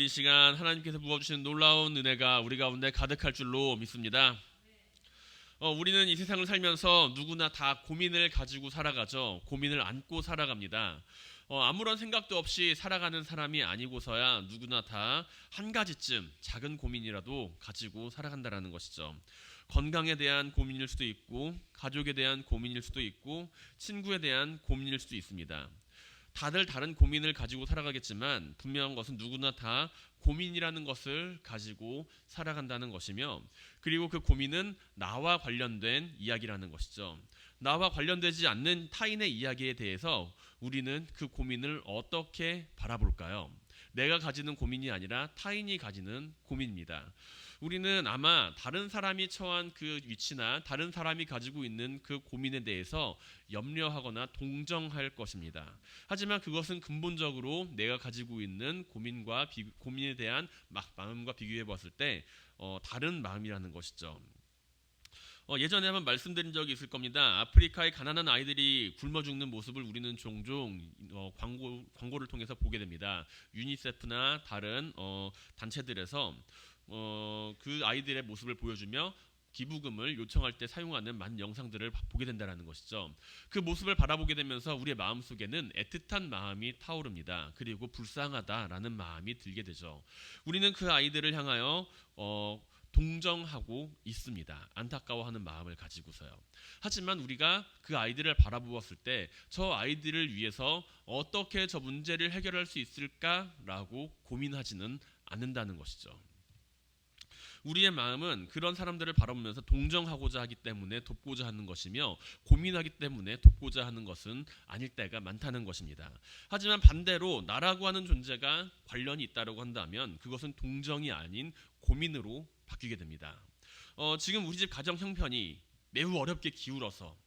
이 시간 하나님께서 부어주신 놀라운 은혜가 우리 가운데 가득할 줄로 믿습니다. 우리는 이 세상을 살면서 누구나 다 고민을 가지고 살아가죠. 고민을 안고 살아갑니다. 아무런 생각도 없이 살아가는 사람이 아니고서야 누구나 다 한 가지쯤 작은 고민이라도 가지고 살아간다라는 것이죠. 건강에 대한 고민일 수도 있고, 가족에 대한 고민일 수도 있고, 친구에 대한 고민일 수도 있습니다. 다들 다른 고민을 가지고 살아가겠지만 분명한 것은 누구나 다 고민이라는 것을 가지고 살아간다는 것이며, 그리고 그 고민은 나와 관련된 이야기라는 것이죠. 나와 관련되지 않는 타인의 이야기에 대해서 우리는 그 고민을 어떻게 바라볼까요? 내가 가지는 고민이 아니라 타인이 가지는 고민입니다. 우리는 아마 다른 사람이 처한 그 위치나 다른 사람이 가지고 있는 그 고민에 대해서 염려하거나 동정할 것입니다. 하지만 그것은 근본적으로 내가 가지고 있는 고민에 대한 마음과 비교해 봤을 때 다른 마음이라는 것이죠. 예전에 한번 말씀드린 적이 있을 겁니다. 아프리카의 가난한 아이들이 굶어 죽는 모습을 우리는 종종 광고를 통해서 보게 됩니다. 유니세프나 다른 단체들에서 그 아이들의 모습을 보여주며 기부금을 요청할 때 사용하는 많은 영상들을 보게 된다는 것이죠. 그 모습을 바라보게 되면서 우리의 마음속에는 애틋한 마음이 타오릅니다. 그리고 불쌍하다라는 마음이 들게 되죠. 우리는 그 아이들을 향하여 동정하고 있습니다. 안타까워하는 마음을 가지고서요. 하지만 우리가 그 아이들을 바라보았을 때 저 아이들을 위해서 어떻게 저 문제를 해결할 수 있을까라고 고민하지는 않는다는 것이죠. 우리의 마음은 그런 사람들을 바라보면서 동정하고자 하기 때문에 돕고자 하는 것이며, 고민하기 때문에 돕고자 하는 것은 아닐 때가 많다는 것입니다. 하지만 반대로 나라고 하는 존재가 관련이 있다고 한다면 그것은 동정이 아닌 고민으로 바뀌게 됩니다. 지금 우리 집 가정 형편이 매우 어렵게 기울어서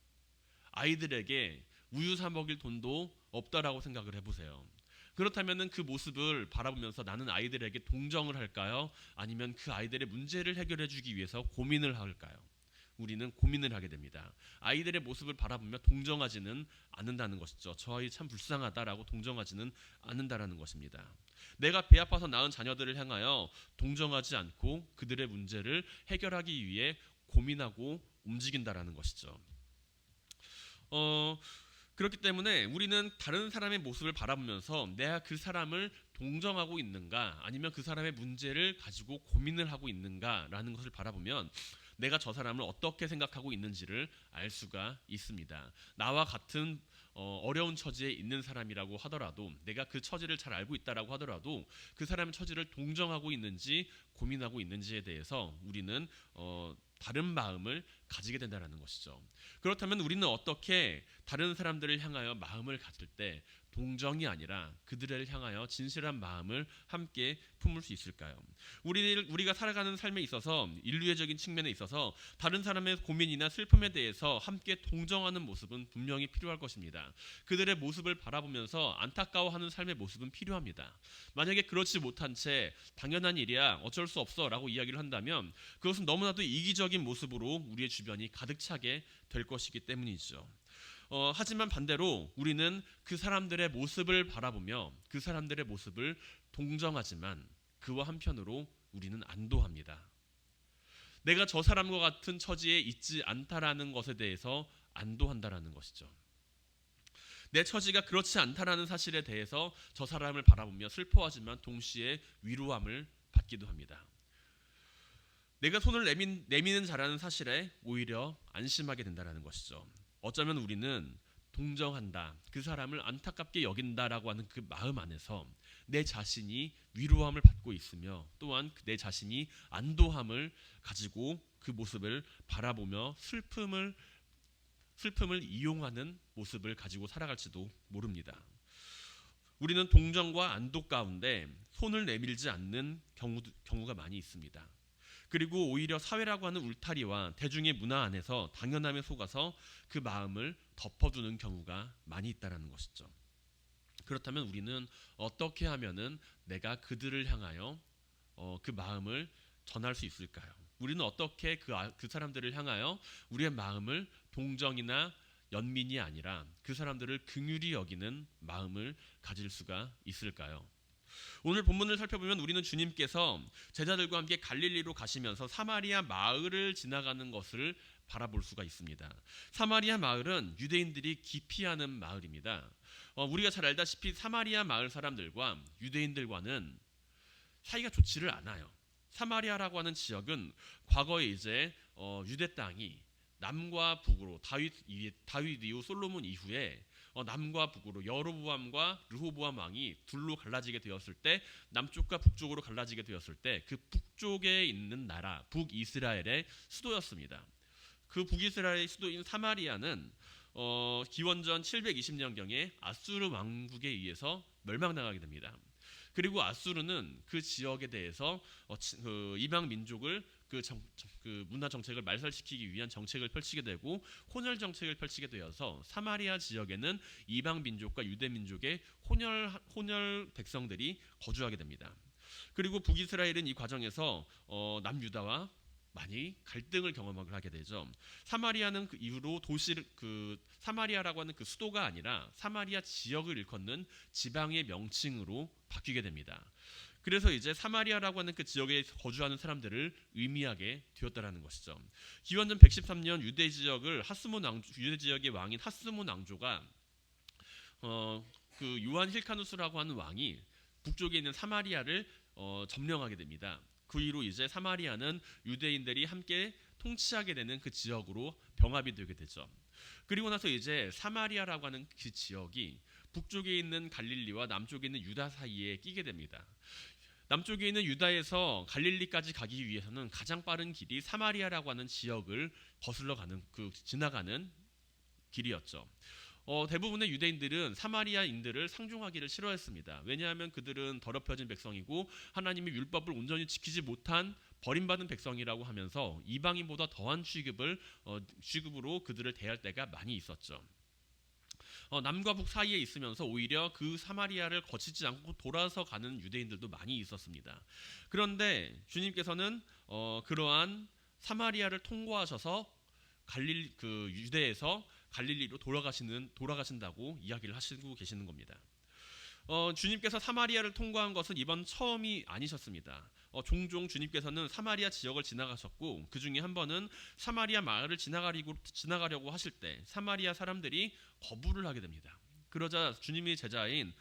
아이들에게 우유 사 먹일 돈도 없다라고 생각을 해보세요. 그렇다면 그 모습을 바라보면서 나는 아이들에게 동정을 할까요? 아니면 그 아이들의 문제를 해결해 주기 위해서 고민을 할까요? 우리는 고민을 하게 됩니다. 아이들의 모습을 바라보며 동정하지는 않는다는 것이죠. 저 아이 참 불쌍하다라고 동정하지는 않는다라는 것입니다. 내가 배 아파서 낳은 자녀들을 향하여 동정하지 않고 그들의 문제를 해결하기 위해 고민하고 움직인다라는 것이죠. 그렇기 때문에 우리는 다른 사람의 모습을 바라보면서 내가 그 사람을 동정하고 있는가, 아니면 그 사람의 문제를 가지고 고민을 하고 있는가라는 것을 바라보면 내가 저 사람을 어떻게 생각하고 있는지를 알 수가 있습니다. 나와 같은 어려운 처지에 있는 사람이라고 하더라도, 내가 그 처지를 잘 알고 있다라고 하더라도 그 사람의 처지를 동정하고 있는지 고민하고 있는지에 대해서 우리는 다른 마음을 가지게 된다는 것이죠. 그렇다면 우리는 어떻게 다른 사람들을 향하여 마음을 가질 때 동정이 아니라 그들을 향하여 진실한 마음을 함께 품을 수 있을까요? 우리가 살아가는 삶에 있어서, 인류애적인 측면에 있어서 다른 사람의 고민이나 슬픔에 대해서 함께 동정하는 모습은 분명히 필요할 것입니다. 그들의 모습을 바라보면서 안타까워하는 삶의 모습은 필요합니다. 만약에 그렇지 못한 채 당연한 일이야, 어쩔 수 없어 라고 이야기를 한다면 그것은 너무나도 이기적인 모습으로 우리의 주변이 가득 차게 될 것이기 때문이죠. 하지만 반대로 우리는 그 사람들의 모습을 바라보며 그 사람들의 모습을 동정하지만 그와 한편으로 우리는 안도합니다. 내가 저 사람과 같은 처지에 있지 않다라는 것에 대해서 안도한다라는 것이죠. 내 처지가 그렇지 않다라는 사실에 대해서 저 사람을 바라보며 슬퍼하지만 동시에 위로함을 받기도 합니다. 내가 손을 내미는 자라는 사실에 오히려 안심하게 된다는 것이죠. 어쩌면 우리는 동정한다, 그 사람을 안타깝게 여긴다라고 하는 그 마음 안에서 내 자신이 위로함을 받고 있으며, 또한 내 자신이 안도함을 가지고 그 모습을 바라보며 슬픔을 이용하는 모습을 가지고 살아갈지도 모릅니다. 우리는 동정과 안도 가운데 손을 내밀지 않는 경우가 많이 있습니다. 그리고 오히려 사회라고 하는 울타리와 대중의 문화 안에서 당연함에 속아서 그 마음을 덮어두는 경우가 많이 있다는 것이죠. 그렇다면 우리는 어떻게 하면은 내가 그들을 향하여 그 마음을 전할 수 있을까요? 우리는 어떻게 그 사람들을 향하여 우리의 마음을 동정이나 연민이 아니라 그 사람들을 긍휼히 여기는 마음을 가질 수가 있을까요? 오늘 본문을 살펴보면 우리는 주님께서 제자들과 함께 갈릴리로 가시면서 사마리아 마을을 지나가는 것을 바라볼 수가 있습니다. 사마리아 마을은 유대인들이 기피하는 마을입니다. 우리가 잘 알다시피 사마리아 마을 사람들과 유대인들과는 사이가 좋지를 않아요. 사마리아라고 하는 지역은 과거에 이제 유대 땅이 남과 북으로 다윗 이후 솔로몬 이후에 남과 북으로 여로보암과 르호보암 왕이 둘로 갈라지게 되었을 때, 남쪽과 북쪽으로 갈라지게 되었을 때 그 북쪽에 있는 나라 북이스라엘의 수도였습니다. 그 북이스라엘의 수도인 사마리아는 기원전 720년경에 아수르 왕국에 의해서 멸망당하게 됩니다. 그리고 아수르는 그 지역에 대해서 그 이방 민족을 그 문화 정책을 말살시키기 위한 정책을 펼치게 되고 혼혈 정책을 펼치게 되어서 사마리아 지역에는 이방 민족과 유대 민족의 혼혈 백성들이 거주하게 됩니다. 그리고 북이스라엘은 이 과정에서 남유다와 많이 갈등을 경험을 하게 되죠. 사마리아는 그 이후로 사마리아라고 하는 그 수도가 아니라 사마리아 지역을 일컫는 지방의 명칭으로 바뀌게 됩니다. 그래서 이제 사마리아라고 하는 그 지역에 거주하는 사람들을 의미하게 되었다라는 것이죠. 기원전 113년 유대 지역의 왕인 하스몬 왕조가 그 요한 힐카누스라고 하는 왕이 북쪽에 있는 사마리아를 점령하게 됩니다. 그 이후로 이제 사마리아는 유대인들이 함께 통치하게 되는 그 지역으로 병합이 되게 되죠. 그리고 나서 이제 사마리아라고 하는 그 지역이 북쪽에 있는 갈릴리와 남쪽에 있는 유다 사이에 끼게 됩니다. 남쪽에 있는 유다에서 갈릴리까지 가기 위해서는 가장 빠른 길이 사마리아라고 하는 지역을 거슬러 가는 지나가는 길이었죠. 대부분의 유대인들은 사마리아인들을 상종하기를 싫어했습니다. 왜냐하면 그들은 더럽혀진 백성이고 하나님의 율법을 온전히 지키지 못한 버림받은 백성이라고 하면서 이방인보다 더한 취급으로 그들을 대할 때가 많이 있었죠. 남과 북 사이에 있으면서 오히려 그 사마리아를 거치지 않고 돌아서 가는 유대인들도 많이 있었습니다. 그런데 주님께서는 그러한 사마리아를 통과하셔서 유대에서 갈릴리로 돌아가신다고 이야기를 하시고 계시는 겁니다. 주님께서 사마리아를 통과한 것은 이번 처음이 아니셨습니다. 종종 주님께서는 사마리아 지역을 지나가셨고 그 중에 한 번은 사마리아 마을을 지나가려고 하실 때 사마리아 사람들이 거부를 하게 됩니다. 그러자 주님의 제자인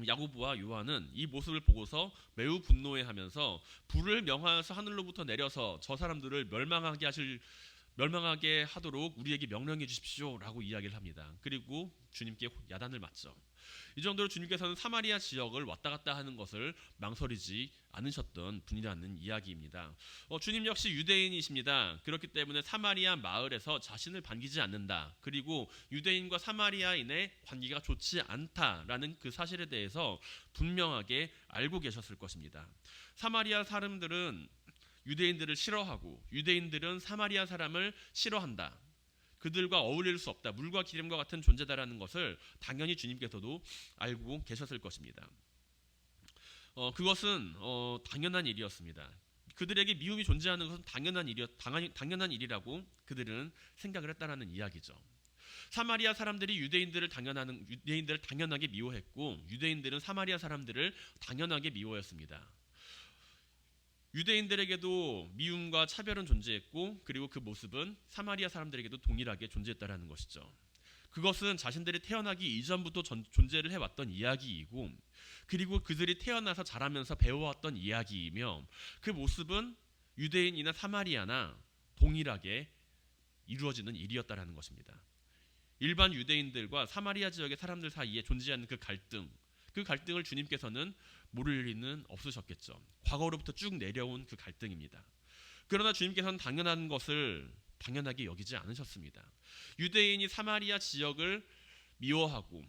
야고보와 요한은 이 모습을 보고서 매우 분노해하면서 불을 명하여서 하늘로부터 내려서 저 사람들을 멸망하게 하도록 우리에게 명령해 주십시오라고 이야기를 합니다. 그리고 주님께 야단을 맞죠. 이 정도로 주님께서는 사마리아 지역을 왔다 갔다 하는 것을 망설이지 않으셨던 분이라는 이야기입니다. 주님 역시 유대인이십니다. 그렇기 때문에 사마리아 마을에서 자신을 반기지 않는다. 그리고 유대인과 사마리아인의 관계가 좋지 않다라는 그 사실에 대해서 분명하게 알고 계셨을 것입니다. 사마리아 사람들은 유대인들을 싫어하고 유대인들은 사마리아 사람을 싫어한다. 그들과 어울릴 수 없다. 물과 기름과 같은 존재다라는 것을 당연히 주님께서도 알고 계셨을 것입니다. 그것은 당연한 일이었습니다. 그들에게 미움이 존재하는 것은 당연한 일이라고 그들은 생각을 했다라는 이야기죠. 사마리아 사람들이 유대인들을 당연하게 미워했고 유대인들은 사마리아 사람들을 당연하게 미워했습니다. 유대인들에게도 미움과 차별은 존재했고 그리고 그 모습은 사마리아 사람들에게도 동일하게 존재했다라는 것이죠. 그것은 자신들이 태어나기 이전부터 존재를 해왔던 이야기이고 그리고 그들이 태어나서 자라면서 배워왔던 이야기이며 그 모습은 유대인이나 사마리아나 동일하게 이루어지는 일이었다라는 것입니다. 일반 유대인들과 사마리아 지역의 사람들 사이에 존재하는 그 갈등을 주님께서는 모를 리는 없으셨겠죠. 과거로부터 쭉 내려온 그 갈등입니다. 그러나 주님께서는 당연한 것을 당연하게 여기지 않으셨습니다. 유대인이 사마리아 지역을 미워하고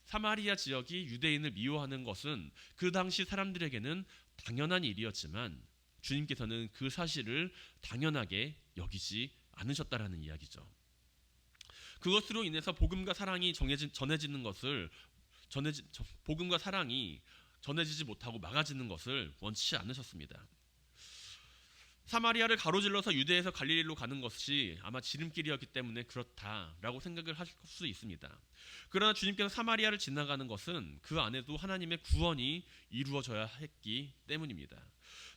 사마리아 지역이 유대인을 미워하는 것은 그 당시 사람들에게는 당연한 일이었지만 주님께서는 그 사실을 당연하게 여기지 않으셨다라는 이야기죠. 그것으로 인해서 복음과 사랑이 복음과 사랑이 전해지지 못하고 막아지는 것을 원치 않으셨습니다. 사마리아를 가로질러서 유대에서 갈릴리로 가는 것이 아마 지름길이었기 때문에 그렇다라고 생각을 하실 수 있습니다. 그러나 주님께서 사마리아를 지나가는 것은 그 안에도 하나님의 구원이 이루어져야 했기 때문입니다.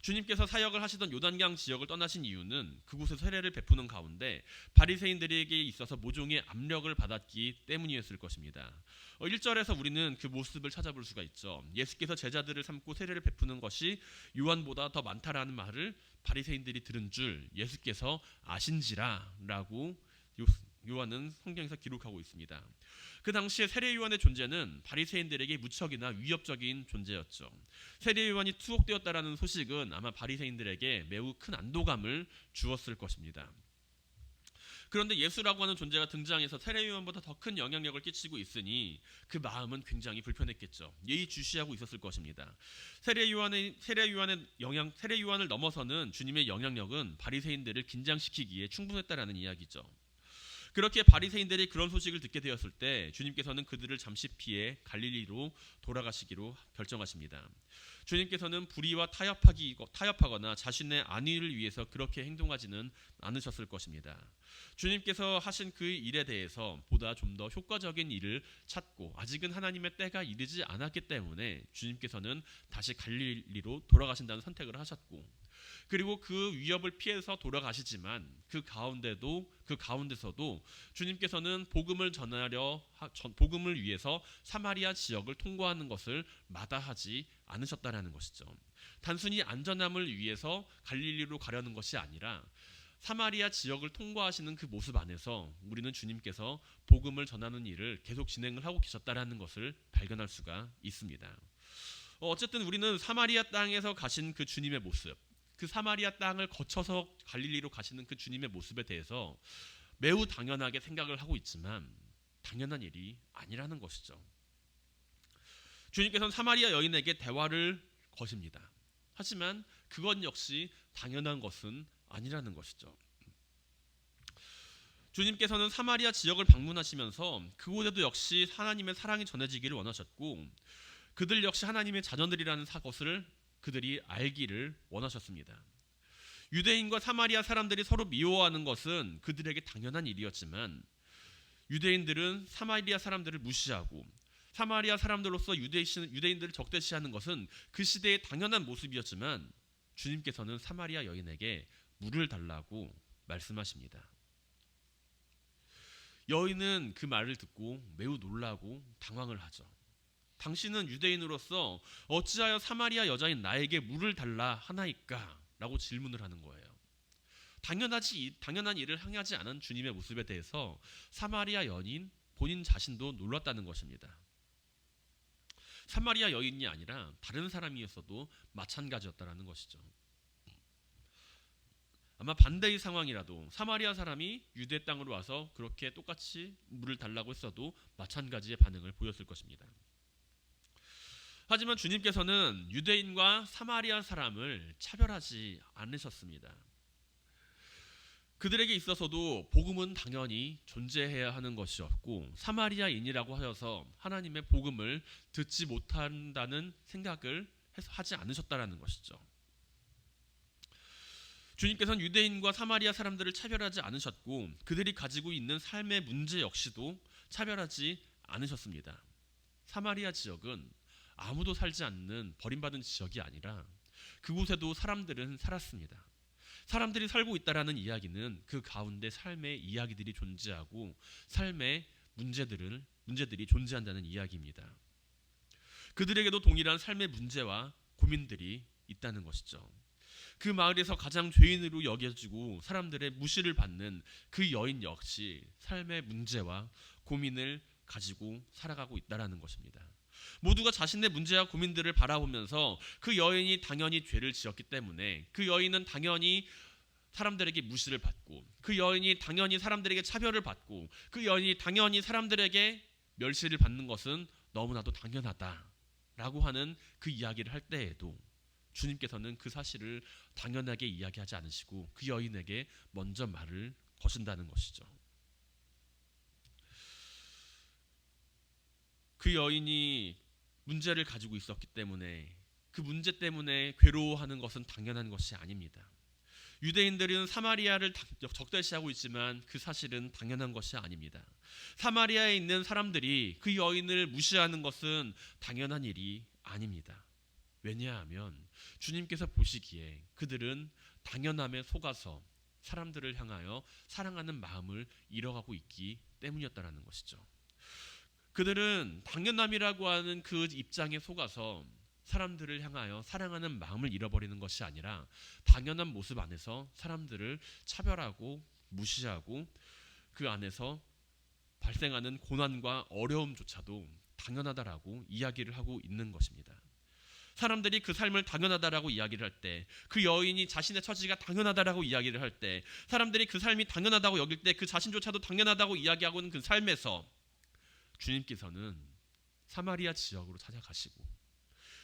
주님께서 사역을 하시던 요단강 지역을 떠나신 이유는 그곳에 세례를 베푸는 가운데 바리새인들에게 있어서 모종의 압력을 받았기 때문이었을 것입니다. 1절에서 우리는 그 모습을 찾아볼 수가 있죠. 예수께서 제자들을 삼고 세례를 베푸는 것이 요한보다 더 많다라는 말을 바리새인들이 들은 줄 예수께서 아신지라라고 요한은 성경에서 기록하고 있습니다. 그 당시에 세례 요한의 존재는 바리새인들에게 무척이나 위협적인 존재였죠. 세례 요한이 투옥되었다라는 소식은 아마 바리새인들에게 매우 큰 안도감을 주었을 것입니다. 그런데 예수라고 하는 존재가 등장해서 세례 요한보다 더 큰 영향력을 끼치고 있으니 그 마음은 굉장히 불편했겠죠. 예의주시하고 있었을 것입니다. 세례 요한을 넘어서는 주님의 영향력은 바리새인들을 긴장시키기에 충분했다라는 이야기죠. 그렇게 바리새인들이 그런 소식을 듣게 되었을 때 주님께서는 그들을 잠시 피해 갈릴리로 돌아가시기로 결정하십니다. 주님께서는 불의와 타협하거나 자신의 안위를 위해서 그렇게 행동하지는 않으셨을 것입니다. 주님께서 하신 그 일에 대해서 보다 좀 더 효과적인 일을 찾고 아직은 하나님의 때가 이르지 않았기 때문에 주님께서는 다시 갈릴리로 돌아가신다는 선택을 하셨고, 그리고 그 위협을 피해서 돌아가시지만 그 가운데서도 주님께서는 복음을 위해서 사마리아 지역을 통과하는 것을 마다하지 않으셨다라는 것이죠. 단순히 안전함을 위해서 갈릴리로 가려는 것이 아니라 사마리아 지역을 통과하시는 그 모습 안에서 우리는 주님께서 복음을 전하는 일을 계속 진행을 하고 계셨다라는 것을 발견할 수가 있습니다. 어쨌든 우리는 사마리아 땅에서 가신 그 주님의 모습, 그 사마리아 땅을 거쳐서 갈릴리로 가시는 그 주님의 모습에 대해서 매우 당연하게 생각을 하고 있지만 당연한 일이 아니라는 것이죠. 주님께서는 사마리아 여인에게 대화를 거십니다. 하지만 그건 역시 당연한 것은 아니라는 것이죠. 주님께서는 사마리아 지역을 방문하시면서 그곳에도 역시 하나님의 사랑이 전해지기를 원하셨고, 그들 역시 하나님의 자녀들이라는 것을 그들이 알기를 원하셨습니다. 유대인과 사마리아 사람들이 서로 미워하는 것은 그들에게 당연한 일이었지만 유대인들은 사마리아 사람들을 무시하고 사마리아 사람들로서 유대인들을 적대시하는 것은 그 시대의 당연한 모습이었지만 주님께서는 사마리아 여인에게 물을 달라고 말씀하십니다. 여인은 그 말을 듣고 매우 놀라고 당황을 하죠. 당신은 유대인으로서 어찌하여 사마리아 여자인 나에게 물을 달라 하나이까? 라고 질문을 하는 거예요. 당연한 일을 행하지 않은 주님의 모습에 대해서 사마리아 여인 본인 자신도 놀랐다는 것입니다. 사마리아 여인이 아니라 다른 사람이었어도 마찬가지였다라는 것이죠. 아마 반대의 상황이라도 사마리아 사람이 유대 땅으로 와서 그렇게 똑같이 물을 달라고 했어도 마찬가지의 반응을 보였을 것입니다. 하지만 주님께서는 유대인과 사마리아 사람을 차별하지 않으셨습니다. 그들에게 있어서도 복음은 당연히 존재해야 하는 것이었고, 사마리아인이라고 하여서 하나님의 복음을 듣지 못한다는 생각을 하지 않으셨다라는 것이죠. 주님께서는 유대인과 사마리아 사람들을 차별하지 않으셨고 그들이 가지고 있는 삶의 문제 역시도 차별하지 않으셨습니다. 사마리아 지역은 아무도 살지 않는 버림받은 지역이 아니라 그곳에도 사람들은 살았습니다. 사람들이 살고 있다라는 이야기는 그 가운데 삶의 이야기들이 존재하고 삶의 문제들이 존재한다는 이야기입니다. 그들에게도 동일한 삶의 문제와 고민들이 있다는 것이죠. 그 마을에서 가장 죄인으로 여겨지고 사람들의 무시를 받는 그 여인 역시 삶의 문제와 고민을 가지고 살아가고 있다라는 것입니다. 모두가 자신의 문제와 고민들을 바라보면서 그 여인이 당연히 죄를 지었기 때문에 그 여인은 당연히 사람들에게 무시를 받고 그 여인이 당연히 사람들에게 차별을 받고 그 여인이 당연히 사람들에게 멸시를 받는 것은 너무나도 당연하다라고 하는 그 이야기를 할 때에도 주님께서는 그 사실을 당연하게 이야기하지 않으시고 그 여인에게 먼저 말을 거신다는 것이죠. 그 여인이 문제를 가지고 있었기 때문에 그 문제 때문에 괴로워하는 것은 당연한 것이 아닙니다. 유대인들은 사마리아를 적대시하고 있지만 그 사실은 당연한 것이 아닙니다. 사마리아에 있는 사람들이 그 여인을 무시하는 것은 당연한 일이 아닙니다. 왜냐하면 주님께서 보시기에 그들은 당연함에 속아서 사람들을 향하여 사랑하는 마음을 잃어가고 있기 때문이었다라는 것이죠. 그들은 당연함이라고 하는 그 입장에 속아서 사람들을 향하여 사랑하는 마음을 잃어버리는 것이 아니라 당연한 모습 안에서 사람들을 차별하고 무시하고 그 안에서 발생하는 고난과 어려움조차도 당연하다라고 이야기를 하고 있는 것입니다. 사람들이 그 삶을 당연하다라고 이야기를 할 때, 그 여인이 자신의 처지가 당연하다라고 이야기를 할 때, 사람들이 그 삶이 당연하다고 여길 때 그 자신조차도 당연하다고 이야기하고 있는 그 삶에서 주님께서는 사마리아 지역으로 찾아가시고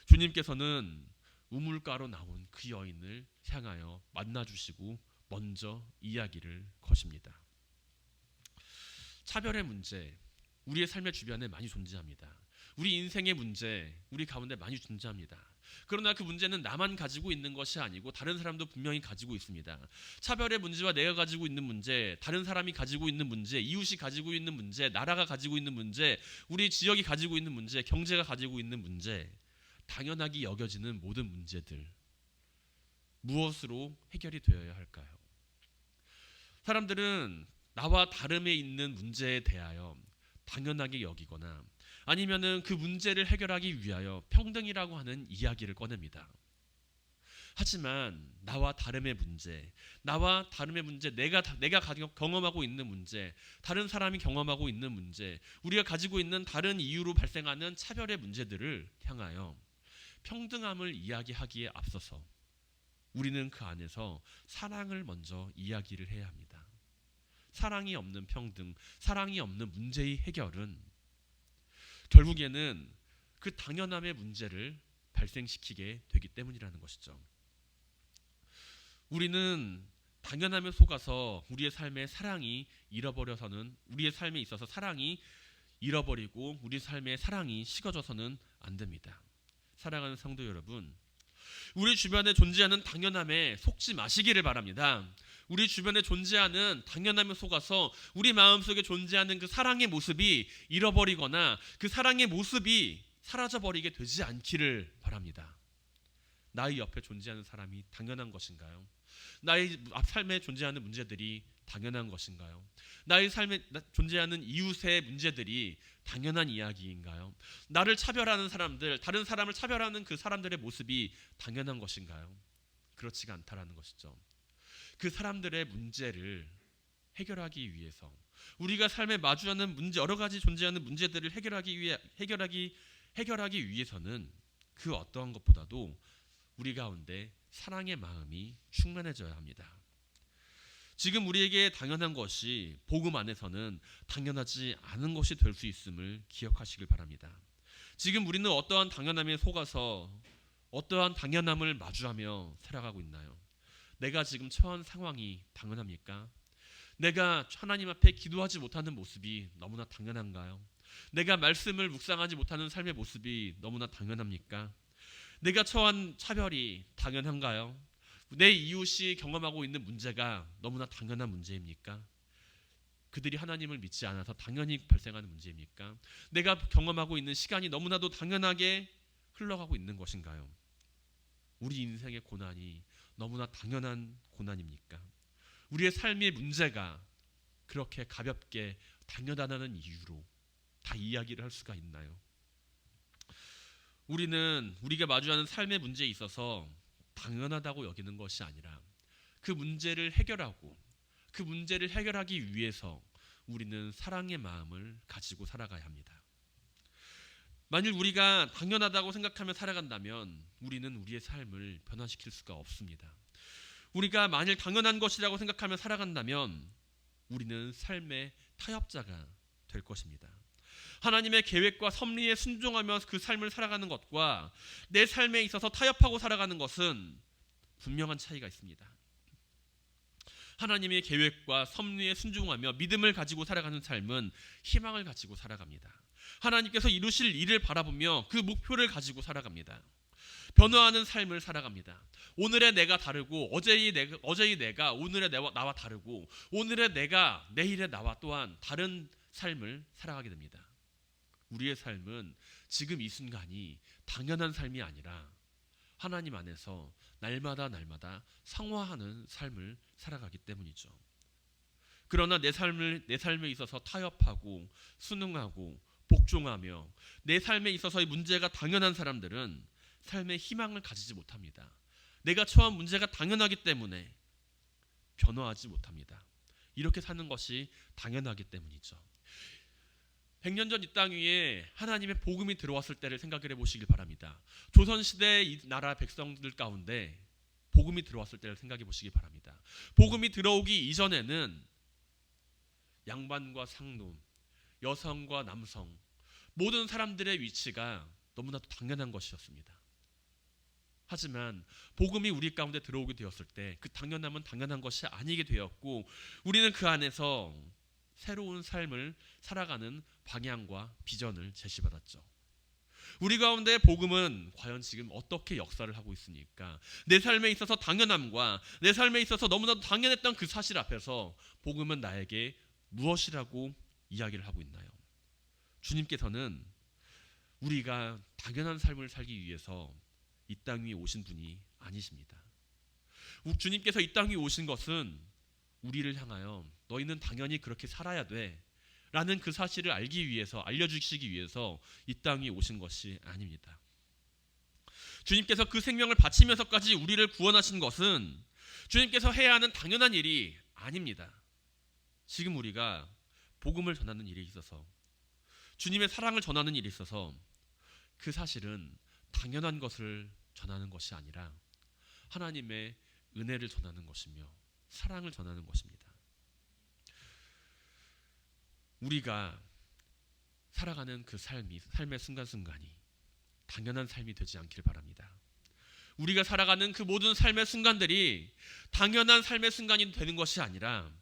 주님께서는 우물가로 나온 그 여인을 향하여 만나주시고 먼저 이야기를 거십니다. 차별의 문제, 우리의 삶의 주변에 많이 존재합니다. 우리 인생의 문제, 우리 가운데 많이 존재합니다. 그러나 그 문제는 나만 가지고 있는 것이 아니고 다른 사람도 분명히 가지고 있습니다. 차별의 문제와 내가 가지고 있는 문제, 다른 사람이 가지고 있는 문제, 이웃이 가지고 있는 문제, 나라가 가지고 있는 문제, 우리 지역이 가지고 있는 문제, 경제가 가지고 있는 문제, 당연하게 여겨지는 모든 문제들, 무엇으로 해결이 되어야 할까요? 사람들은 나와 다름에 있는 문제에 대하여 당연하게 여기거나 아니면은 그 문제를 해결하기 위하여 평등이라고 하는 이야기를 꺼냅니다. 하지만 나와 다름의 문제, 내가 경험하고 있는 문제, 다른 사람이 경험하고 있는 문제, 우리가 가지고 있는 다른 이유로 발생하는 차별의 문제들을 향하여 평등함을 이야기하기에 앞서서 우리는 그 안에서 사랑을 먼저 이야기를 해야 합니다. 사랑이 없는 평등, 사랑이 없는 문제의 해결은 결국에는 그 당연함의 문제를 발생시키게 되기 때문이라는 것이죠. 우리는 당연함에 속아서 우리의 삶에 사랑이 잃어버려서는, 우리의 삶에 있어서 사랑이 잃어버리고 우리 삶에 사랑이 식어져서는 안 됩니다. 사랑하는 성도 여러분, 우리 주변에 존재하는 당연함에 속지 마시기를 바랍니다. 우리 주변에 존재하는 당연함에 속아서 우리 마음속에 존재하는 그 사랑의 모습이 잃어버리거나 그 사랑의 모습이 사라져버리게 되지 않기를 바랍니다. 나의 옆에 존재하는 사람이 당연한 것인가요? 나의 삶에 존재하는 문제들이 당연한 것인가요? 나의 삶에 존재하는 이웃의 문제들이 당연한 이야기인가요? 나를 차별하는 사람들, 다른 사람을 차별하는 그 사람들의 모습이 당연한 것인가요? 그렇지가 않다라는 것이죠. 그 사람들의 문제를 해결하기 위해서, 우리가 삶에 마주하는 문제, 여러 가지 존재하는 문제들을 해결하기 위해서는 그 어떠한 것보다도 우리 가운데 사랑의 마음이 충만해져야 합니다. 지금 우리에게 당연한 것이 복음 안에서는 당연하지 않은 것이 될 수 있음을 기억하시길 바랍니다. 지금 우리는 어떠한 당연함에 속아서 어떠한 당연함을 마주하며 살아가고 있나요? 내가 지금 처한 상황이 당연합니까? 내가 하나님 앞에 기도하지 못하는 모습이 너무나 당연한가요? 내가 말씀을 묵상하지 못하는 삶의 모습이 너무나 당연합니까? 내가 처한 차별이 당연한가요? 내 이웃이 경험하고 있는 문제가 너무나 당연한 문제입니까? 그들이 하나님을 믿지 않아서 당연히 발생하는 문제입니까? 내가 경험하고 있는 시간이 너무나도 당연하게 흘러가고 있는 것인가요? 우리 인생의 고난이 너무나 당연한 고난입니까? 우리의 삶의 문제가 그렇게 가볍게 당연하다는 이유로 다 이야기를 할 수가 있나요? 우리는 우리가 마주하는 삶의 문제에 있어서 당연하다고 여기는 것이 아니라 그 문제를 해결하고 그 문제를 해결하기 위해서 우리는 사랑의 마음을 가지고 살아가야 합니다. 만일 우리가 당연하다고 생각하며 살아간다면 우리는 우리의 삶을 변화시킬 수가 없습니다. 우리가 만일 당연한 것이라고 생각하며 살아간다면 우리는 삶의 타협자가 될 것입니다. 하나님의 계획과 섭리에 순종하며 그 삶을 살아가는 것과 내 삶에 있어서 타협하고 살아가는 것은 분명한 차이가 있습니다. 하나님의 계획과 섭리에 순종하며 믿음을 가지고 살아가는 삶은 희망을 가지고 살아갑니다. 하나님께서 이루실 일을 바라보며 그 목표를 가지고 살아갑니다. 변화하는 삶을 살아갑니다. 오늘의 내가 다르고 어제의 내가 오늘의 나와 다르고 오늘의 내가 내일의 나와 또한 다른 삶을 살아가게 됩니다. 우리의 삶은 지금 이 순간이 당연한 삶이 아니라 하나님 안에서 날마다 상화하는 삶을 살아가기 때문이죠. 그러나 내 삶에 있어서 타협하고 순응하고 복종하며 내 삶에 있어서의 문제가 당연한 사람들은 삶의 희망을 가지지 못합니다. 내가 처한 문제가 당연하기 때문에 변화하지 못합니다. 이렇게 사는 것이 당연하기 때문이죠. 100년 전 이 땅 위에 하나님의 복음이 들어왔을 때를 생각해 보시길 바랍니다. 조선시대 이 나라 백성들 가운데 복음이 들어왔을 때를 생각해 보시기 바랍니다. 복음이 들어오기 이전에는 양반과 상놈, 여성과 남성, 모든 사람들의 위치가 너무나도 당연한 것이었습니다. 하지만 복음이 우리 가운데 들어오게 되었을 때 그 당연함은 당연한 것이 아니게 되었고 우리는 그 안에서 새로운 삶을 살아가는 방향과 비전을 제시받았죠. 우리 가운데 복음은 과연 지금 어떻게 역사를 하고 있습니까? 내 삶에 있어서 당연함과 내 삶에 있어서 너무나도 당연했던 그 사실 앞에서 복음은 나에게 무엇이라고 이야기를 하고 있나요? 주님께서는 우리가 당연한 삶을 살기 위해서 이 땅 위에 오신 분이 아니십니다. 주님께서 이 땅 위에 오신 것은 우리를 향하여 너희는 당연히 그렇게 살아야 돼 라는 그 사실을 알려주시기 위해서 이 땅 위에 오신 것이 아닙니다. 주님께서 그 생명을 바치면서까지 우리를 구원하신 것은 주님께서 해야 하는 당연한 일이 아닙니다. 지금 우리가 복음을 전하는 일에 있어서 주님의 사랑을 전하는 일에 있어서 그 사실은 당연한 것을 전하는 것이 아니라 하나님의 은혜를 전하는 것이며 사랑을 전하는 것입니다. 우리가 살아가는 그 삶의 순간순간이 당연한 삶이 되지 않길 바랍니다. 우리가 살아가는 그 모든 삶의 순간들이 당연한 삶의 순간이 되는 것이 아니라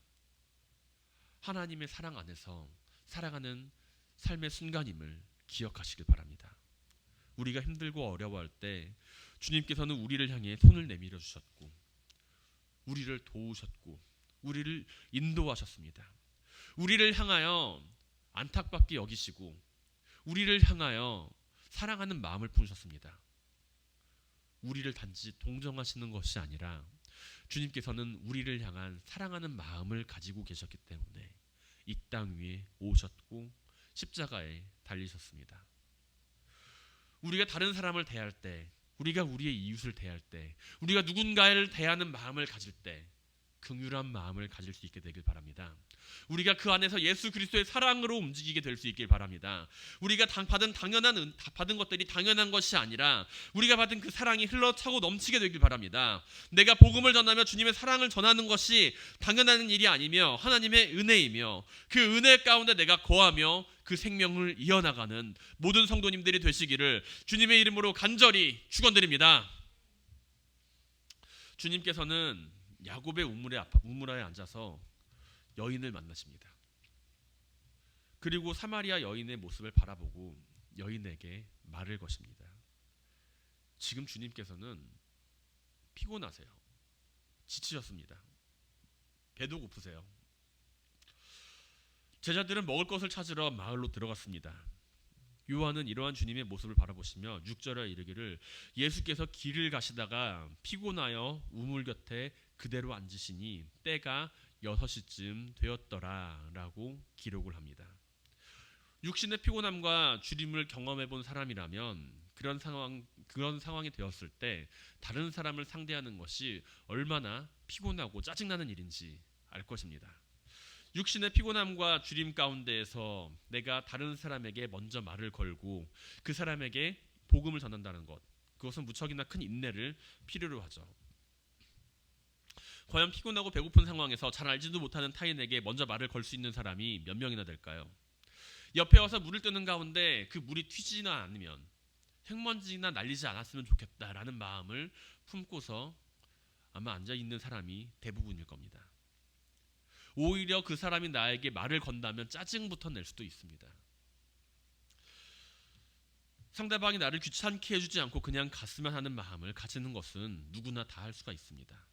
하나님의 사랑 안에서 살아가는 삶의 순간임을 기억하시길 바랍니다. 우리가 힘들고 어려워할 때 주님께서는 우리를 향해 손을 내밀어 주셨고 우리를 도우셨고 우리를 인도하셨습니다. 우리를 향하여 안타깝게 여기시고 우리를 향하여 사랑하는 마음을 품으셨습니다. 우리를 단지 동정하시는 것이 아니라 주님께서는 우리를 향한 사랑하는 마음을 가지고 계셨기 때문에 이 땅 위에 오셨고 십자가에 달리셨습니다. 우리가 다른 사람을 대할 때, 우리가 우리의 이웃을 대할 때, 우리가 누군가를 대하는 마음을 가질 때 긍휼한 마음을 가질 수 있게 되길 바랍니다. 우리가 그 안에서 예수 그리스도의 사랑으로 움직이게 될 수 있길 바랍니다. 우리가 받은 것들이 당연한 것이 아니라 우리가 받은 그 사랑이 흘러차고 넘치게 되길 바랍니다. 내가 복음을 전하며 주님의 사랑을 전하는 것이 당연한 일이 아니며 하나님의 은혜이며 그 은혜 가운데 내가 거하며 그 생명을 이어나가는 모든 성도님들이 되시기를 주님의 이름으로 간절히 축원드립니다. 주님께서는 야곱의 우물가에 앉아서 여인을 만나십니다. 그리고 사마리아 여인의 모습을 바라보고 여인에게 말을 거십니다. 지금 주님께서는 피곤하세요. 지치셨습니다. 배도 고프세요. 제자들은 먹을 것을 찾으러 마을로 들어갔습니다. 요한은 이러한 주님의 모습을 바라보시며 6절에 이르기를 예수께서 길을 가시다가 피곤하여 우물 곁에 그대로 앉으시니 때가 6시쯤 되었더라 라고 기록을 합니다. 육신의 피곤함과 주림을 경험해 본 사람이라면 그런 상황이 되었을 때 다른 사람을 상대하는 것이 얼마나 피곤하고 짜증나는 일인지 알 것입니다. 육신의 피곤함과 주림 가운데에서 내가 다른 사람에게 먼저 말을 걸고 그 사람에게 복음을 전한다는 것, 그것은 무척이나 큰 인내를 필요로 하죠. 과연 피곤하고 배고픈 상황에서 잘 알지도 못하는 타인에게 먼저 말을 걸 수 있는 사람이 몇 명이나 될까요? 옆에 와서 물을 뜨는 가운데 그 물이 튀지나 않으면 흙먼지나 날리지 않았으면 좋겠다라는 마음을 품고서 아마 앉아있는 사람이 대부분일 겁니다. 오히려 그 사람이 나에게 말을 건다면 짜증부터 낼 수도 있습니다. 상대방이 나를 귀찮게 해주지 않고 그냥 갔으면 하는 마음을 가지는 것은 누구나 다 할 수가 있습니다.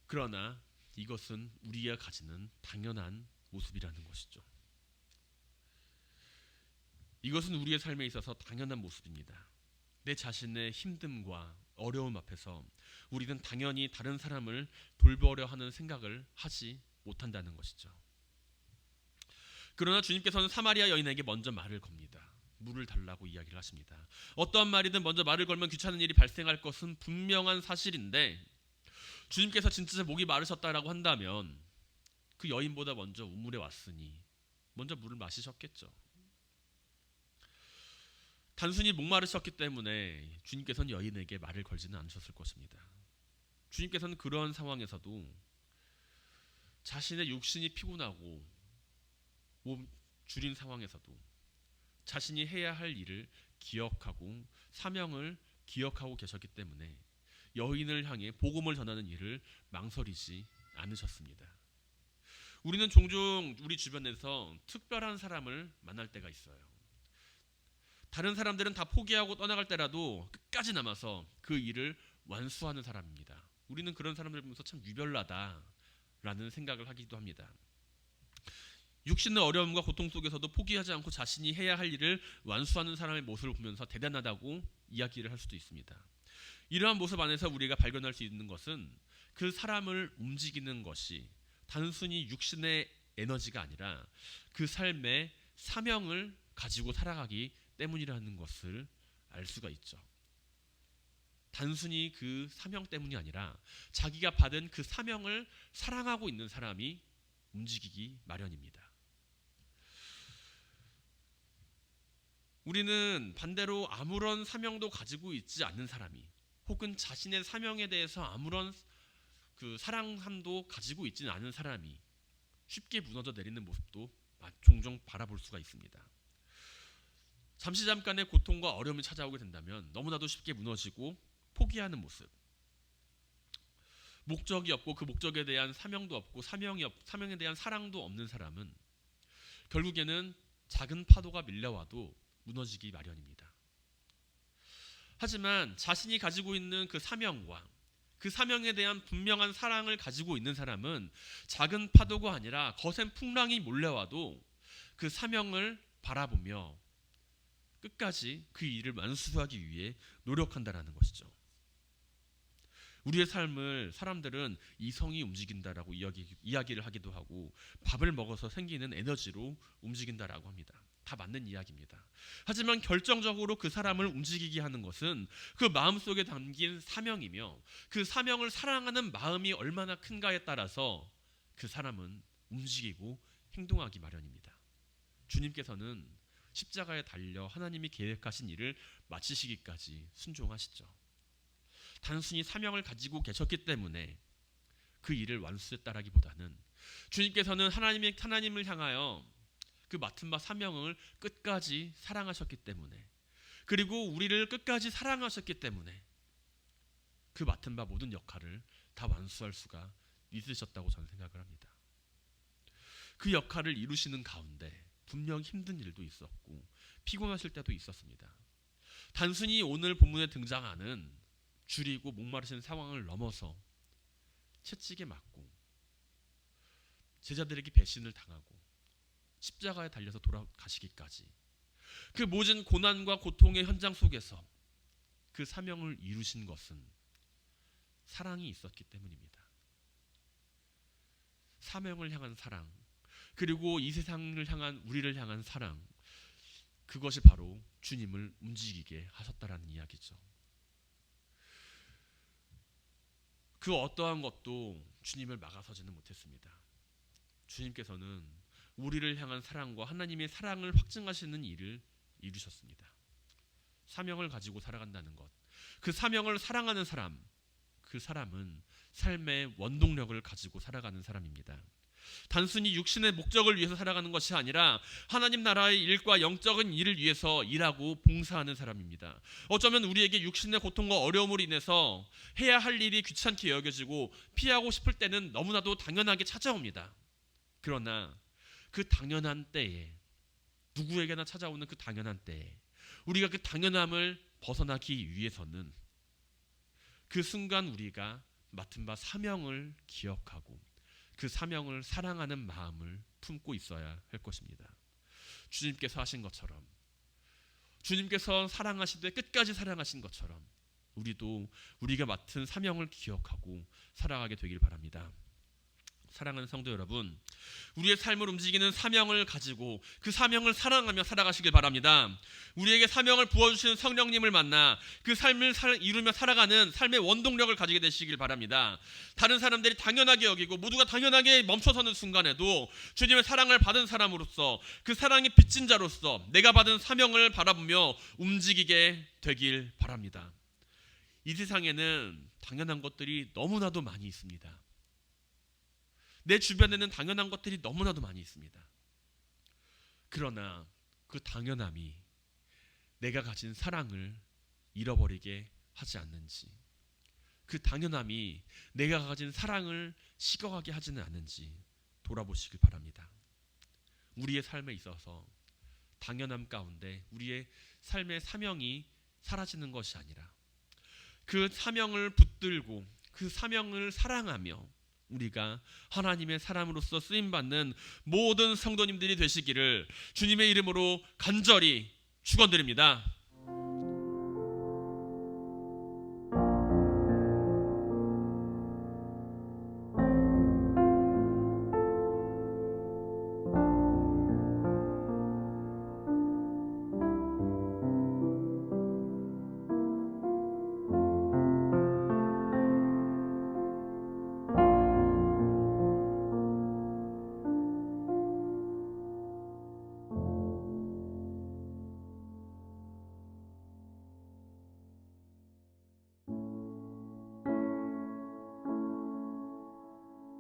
그러나 이것은 우리가 가지는 당연한 모습이라는 것이죠. 이것은 우리의 삶에 있어서 당연한 모습입니다. 내 자신의 힘듦과 어려움 앞에서 우리는 당연히 다른 사람을 돌보려 하는 생각을 하지 못한다는 것이죠. 그러나 주님께서는 사마리아 여인에게 먼저 말을 겁니다. 물을 달라고 이야기를 하십니다. 어떠한 말이든 먼저 말을 걸면 귀찮은 일이 발생할 것은 분명한 사실인데, 주님께서 진짜 목이 마르셨다라고 한다면 그 여인보다 먼저 우물에 왔으니 먼저 물을 마시셨겠죠. 단순히 목마르셨기 때문에 주님께서는 여인에게 말을 걸지는 않으셨을 것입니다. 주님께서는 그러한 상황에서도 자신의 육신이 피곤하고 몸 줄인 상황에서도 자신이 해야 할 일을 기억하고 사명을 기억하고 계셨기 때문에 여인을 향해 복음을 전하는 일을 망설이지 않으셨습니다. 우리는 종종 우리 주변에서 특별한 사람을 만날 때가 있어요. 다른 사람들은 다 포기하고 떠나갈 때라도 끝까지 남아서 그 일을 완수하는 사람입니다. 우리는 그런 사람들 보면서 참 유별나다라는 생각을 하기도 합니다. 육신의 어려움과 고통 속에서도 포기하지 않고 자신이 해야 할 일을 완수하는 사람의 모습을 보면서 대단하다고 이야기를 할 수도 있습니다. 이러한 모습 안에서 우리가 발견할 수 있는 것은 그 사람을 움직이는 것이 단순히 육신의 에너지가 아니라 그 삶의 사명을 가지고 살아가기 때문이라는 것을 알 수가 있죠. 단순히 그 사명 때문이 아니라 자기가 받은 그 사명을 사랑하고 있는 사람이 움직이기 마련입니다. 우리는 반대로 아무런 사명도 가지고 있지 않는 사람이, 혹은 자신의 사명에 대해서 아무런 그 사랑함도 가지고 있지는 않은 사람이 쉽게 무너져 내리는 모습도 종종 바라볼 수가 있습니다. 잠시 잠깐의 고통과 어려움이 찾아오게 된다면 너무나도 쉽게 무너지고 포기하는 모습, 목적이 없고 그 목적에 대한 사명도 없고 사명에 대한 사랑도 없는 사람은 결국에는 작은 파도가 밀려와도 무너지기 마련입니다. 하지만 자신이 가지고 있는 그 사명과 그 사명에 대한 분명한 사랑을 가지고 있는 사람은 작은 파도가 아니라 거센 풍랑이 몰려와도 그 사명을 바라보며 끝까지 그 일을 완수하기 위해 노력한다라는 것이죠. 우리의 삶을 사람들은 이성이 움직인다라고 이야기를 하기도 하고, 밥을 먹어서 생기는 에너지로 움직인다라고 합니다. 다 맞는 이야기입니다. 하지만 결정적으로 그 사람을 움직이게 하는 것은 그 마음속에 담긴 사명이며, 그 사명을 사랑하는 마음이 얼마나 큰가에 따라서 그 사람은 움직이고 행동하기 마련입니다. 주님께서는 십자가에 달려 하나님이 계획하신 일을 마치시기까지 순종하시죠. 단순히 사명을 가지고 계셨기 때문에 그 일을 완수했다라기보다는 주님께서는 하나님을 향하여 그 맡은 바 사명을 끝까지 사랑하셨기 때문에, 그리고 우리를 끝까지 사랑하셨기 때문에 그 맡은 바 모든 역할을 다 완수할 수가 있으셨다고 저는 생각을 합니다. 그 역할을 이루시는 가운데 분명 힘든 일도 있었고 피곤하실 때도 있었습니다. 단순히 오늘 본문에 등장하는 줄이고 목마르신 상황을 넘어서 채찍에 맞고 제자들에게 배신을 당하고 십자가에 달려서 돌아가시기까지 그 모든 고난과 고통의 현장 속에서 그 사명을 이루신 것은 사랑이 있었기 때문입니다. 사명을 향한 사랑, 그리고 이 세상을 향한 우리를 향한 사랑, 그것이 바로 주님을 움직이게 하셨다라는 이야기죠. 그 어떠한 것도 주님을 막아서지는 못했습니다. 주님께서는 우리를 향한 사랑과 하나님의 사랑을 확증하시는 일을 이루셨습니다. 사명을 가지고 살아간다는 것, 그 사명을 사랑하는 사람, 그 사람은 삶의 원동력을 가지고 살아가는 사람입니다. 단순히 육신의 목적을 위해서 살아가는 것이 아니라 하나님 나라의 일과 영적인 일을 위해서 일하고 봉사하는 사람입니다. 어쩌면 우리에게 육신의 고통과 어려움으로 인해서 해야 할 일이 귀찮게 여겨지고 피하고 싶을 때는 너무나도 당연하게 찾아옵니다. 그러나 그 당연한 때에 누구에게나 찾아오는 그 당연한 때, 우리가 그 당연함을 벗어나기 위해서는 그 순간 우리가 맡은 바 사명을 기억하고 그 사명을 사랑하는 마음을 품고 있어야 할 것입니다. 주님께서 하신 것처럼, 주님께서 사랑하시되 끝까지 사랑하신 것처럼 우리도 우리가 맡은 사명을 기억하고 살아가게 되길 바랍니다. 사랑하는 성도 여러분, 우리의 삶을 움직이는 사명을 가지고 그 사명을 사랑하며 살아가시길 바랍니다. 우리에게 사명을 부어주시는 성령님을 만나 그 삶을 이루며 살아가는 삶의 원동력을 가지게 되시길 바랍니다. 다른 사람들이 당연하게 여기고 모두가 당연하게 멈춰서는 순간에도 주님의 사랑을 받은 사람으로서, 그 사랑이 빚진 자로서 내가 받은 사명을 바라보며 움직이게 되길 바랍니다. 이 세상에는 당연한 것들이 너무나도 많이 있습니다. 내 주변에는 당연한 것들이 너무나도 많이 있습니다. 그러나 그 당연함이 내가 가진 사랑을 잃어버리게 하지 않는지, 그 당연함이 내가 가진 사랑을 식어가게 하지는 않는지 돌아보시길 바랍니다. 우리의 삶에 있어서 당연함 가운데 우리의 삶의 사명이 사라지는 것이 아니라 그 사명을 붙들고 그 사명을 사랑하며 우리가 하나님의 사람으로서 쓰임받는 모든 성도님들이 되시기를 주님의 이름으로 간절히 축원드립니다.